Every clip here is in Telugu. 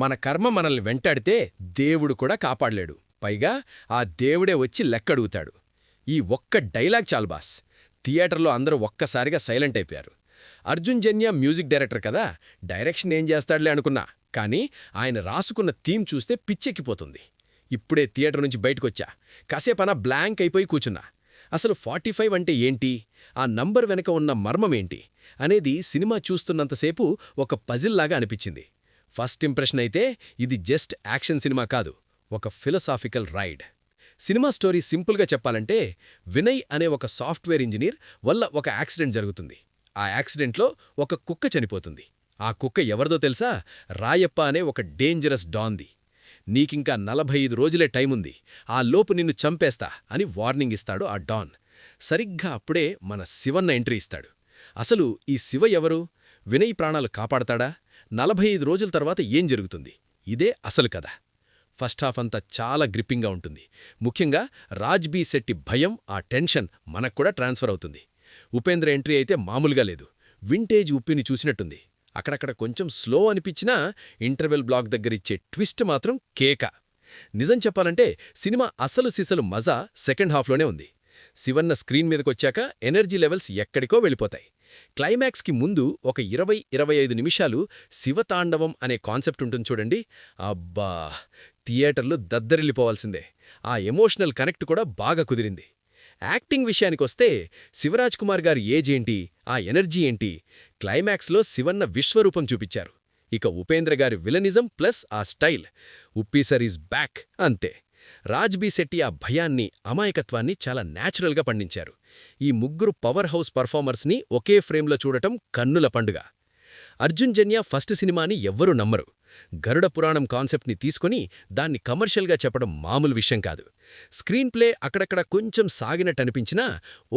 మన కర్మ మనల్ని వెంటాడితే దేవుడు కూడా కాపాడలేడు. పైగా ఆ దేవుడే వచ్చి లెక్కడుగుతాడు. ఈ ఒక్క డైలాగ్ చాలు బాస్. థియేటర్లో అందరూ ఒక్కసారిగా సైలెంట్ అయిపోయారు. అర్జున్ జన్య మ్యూజిక్ డైరెక్టర్ కదా, డైరెక్షన్ ఏం చేస్తాడులే అనుకున్నా. కానీ ఆయన రాసుకున్న థీమ్ చూస్తే పిచ్చెక్కిపోతుంది. ఇప్పుడే థియేటర్ నుంచి బయటకొచ్చా. కాసేపనా బ్లాంక్ అయిపోయి కూచున్నా. అసలు 45 అంటే ఏంటి, ఆ నంబర్ వెనక ఉన్న మర్మమేంటి అనేది సినిమా చూస్తున్నంతసేపు ఒక పజిల్లాగా అనిపించింది. ఫస్ట్ ఇంప్రెషన్ అయితే ఇది జస్ట్ యాక్షన్ సినిమా కాదు, ఒక ఫిలసాఫికల్ రైడ్. సినిమా స్టోరీ సింపుల్గా చెప్పాలంటే, వినయ్ అనే ఒక సాఫ్ట్వేర్ ఇంజనీర్ వల్ల ఒక యాక్సిడెంట్ జరుగుతుంది. ఆ యాక్సిడెంట్లో ఒక కుక్క చనిపోతుంది. ఆ కుక్క ఎవరిదో తెలుసా? రాయప్ప అనే ఒక డేంజరస్ డాన్ది. నీకింకా 45 రోజులే టైముంది, ఆ లోపు నిన్ను చంపేస్తా అని వార్నింగ్ ఇస్తాడు ఆ డాన్. సరిగ్గా అప్పుడే మన శివన్న ఎంట్రీ ఇస్తాడు. అసలు ఈ శివ ఎవరు? వినయ్ ప్రాణాలు కాపాడతాడా? 45 రోజుల తర్వాత ఏం జరుగుతుంది? ఇదే అసలు కథ. ఫస్ట్ హాఫ్ అంతా చాలా గ్రిప్పింగ్గా ఉంటుంది. ముఖ్యంగా రాజ్ బీ శెట్టి భయం, ఆ టెన్షన్ మనక్కూడా ట్రాన్స్ఫర్ అవుతుంది. ఉపేంద్ర ఎంట్రీ అయితే మామూలుగా లేదు. వింటేజ్ ఉప్పిని చూసినట్టుంది. అక్కడక్కడ కొంచెం స్లో అనిపించినా ఇంటర్వెల్ బ్లాక్ దగ్గరిచ్చే ట్విస్ట్ మాత్రం కేక. నిజం చెప్పాలంటే సినిమా అసలు సిసలు మజా సెకండ్ హాఫ్లోనే ఉంది. శివన్న స్క్రీన్ మీదకొచ్చాక ఎనర్జీ లెవెల్స్ ఎక్కడికో వెళ్ళిపోతాయి. క్లైమాక్స్కి ముందు ఒక 20-25 నిమిషాలు శివతాండవం అనే కాన్సెప్ట్ ఉంటుంది చూడండి. అబ్బా, థియేటర్లు దద్దరిల్లిపోవాల్సిందే. ఆ ఎమోషనల్ కనెక్ట్ కూడా బాగా కుదిరింది. యాక్టింగ్ విషయానికొస్తే శివరాజ్ కుమార్ గారి ఏజ్ ఏంటి, ఆ ఎనర్జీ ఏంటి, క్లైమాక్స్లో శివన్న విశ్వరూపం చూపించారు. ఇక ఉపేంద్ర గారి విలనిజం ప్లస్ ఆ స్టైల్, ఉప్పీ సర్ ఈజ్ బ్యాక్ అంతే. రాజ్ బీ శెట్టి ఆ భయాన్ని, అమాయకత్వాన్ని చాలా న్యాచురల్గా పండించారు. ఈ ముగ్గురు పవర్ హౌస్ పర్ఫార్మర్స్ని ఒకే ఫ్రేమ్లో చూడటం కన్నుల పండుగ. అర్జున్ జన్య ఫస్ట్ సినిమాని ఎవ్వరూ నమ్మరు. గరుడ పురాణం కాన్సెప్ట్ని తీసుకుని దాన్ని కమర్షియల్గా చెప్పడం మామూలు విషయం కాదు. స్క్రీన్ ప్లే అక్కడక్కడ కొంచెం సాగినట్టనిపించినా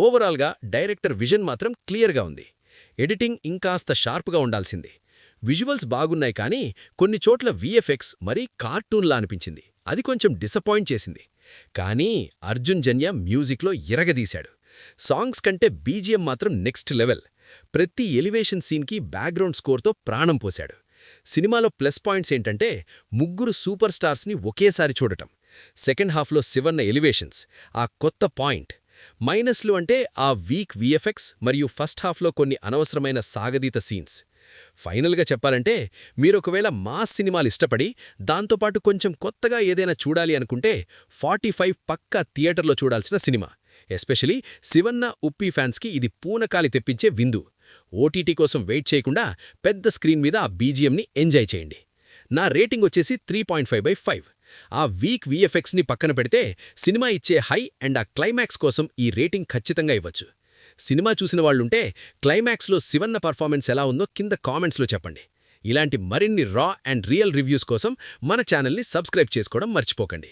ఓవరాల్గా డైరెక్టర్ విజన్ మాత్రం క్లియర్గా ఉంది. ఎడిటింగ్ ఇంకాస్త షార్ప్గా ఉండాల్సింది. విజువల్స్ బాగున్నాయి, కానీ కొన్ని చోట్ల విఎఫ్ఎక్స్ మరీ కార్టూన్లా అనిపించింది. అది కొంచెం డిసప్పాయింట్ చేసింది. కానీ అర్జున్ జన్య మ్యూజిక్లో ఇరగదీశాడు. సాంగ్స్ కంటే బీజిఎం మాత్రం నెక్స్ట్ లెవెల్. ప్రతి ఎలివేషన్ సీన్కి బ్యాక్గ్రౌండ్ స్కోర్తో ప్రాణం పోశాడు. సినిమాలో ప్లస్ పాయింట్స్ ఏంటంటే, ముగ్గురు సూపర్ స్టార్స్ని ఒకేసారి చూడటం, సెకండ్ హాఫ్లో శివన్న ఎలివేషన్స్, ఆ కొత్త పాయింట్. మైనస్లు అంటే ఆ వీక్ విఎఫ్ఎక్స్ మరియు ఫస్ట్ హాఫ్లో కొన్ని అనవసరమైన సాగదీత సీన్స్. ఫైనల్గా చెప్పాలంటే, మీరొకవేళ మాస్ సినిమాలు ఇష్టపడి దాంతోపాటు కొంచెం కొత్తగా ఏదైనా చూడాలి అనుకుంటే 45 పక్కా థియేటర్లో చూడాల్సిన సినిమా. ఎస్పెషలీ శివన్న, ఉప్పీ ఫ్యాన్స్కి ఇది పూనకాలి తెప్పించే విందు. ఓటీటీ కోసం వెయిట్ చేయకుండా పెద్ద స్క్రీన్ మీద ఆ బీజిఎంని ఎంజాయ్ చేయండి. నా రేటింగ్ వచ్చేసి 3.5/5. ఆ వీక్ విఎఫ్ఎక్స్ని పక్కన పెడితే సినిమా ఇచ్చే హై అండ్ ఆ క్లైమాక్స్ కోసం ఈ రేటింగ్ ఖచ్చితంగా ఇవ్వచ్చు. సినిమా చూసిన వాళ్ళుంటే క్లైమాక్స్లో శివన్న పర్ఫార్మెన్స్ ఎలా ఉందో కింద కామెంట్స్లో చెప్పండి. ఇలాంటి మరిన్ని రా అండ్ రియల్ రివ్యూస్ కోసం మన ఛానల్ని సబ్స్క్రైబ్ చేసుకోవడం మర్చిపోకండి.